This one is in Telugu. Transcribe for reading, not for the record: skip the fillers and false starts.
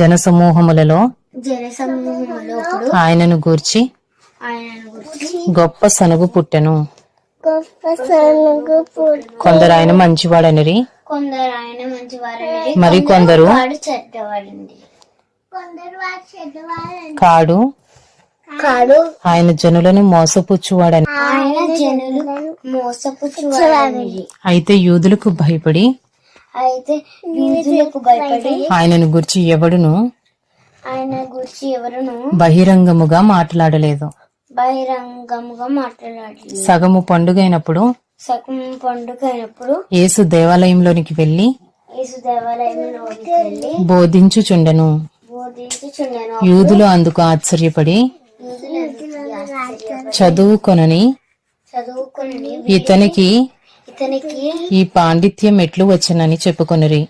జనసమూహములలో ఆయనను గూర్చి గొప్ప సనుగు పుట్టెను. కొందరు ఆయన మంచివాడనిరి, మరి కొందరు కాడు ఆయన జనులను మోసపుచ్చువాడని. అయితే యూదులకు భయపడి ఆయనను గురించి ఎవడును బహిరంగముగా మాట్లాడలేదు. సగము పండుగైనప్పుడు యేసు దేవాలయంలోనికి వెళ్లి బోధించుచుండెను. యూదులు అందుకు ఆశ్చర్యపడి చదువుకొనని ఇతనికి ఈ పాండిత్యం ఎట్లు వచ్చనని చెప్పుకొనిరి.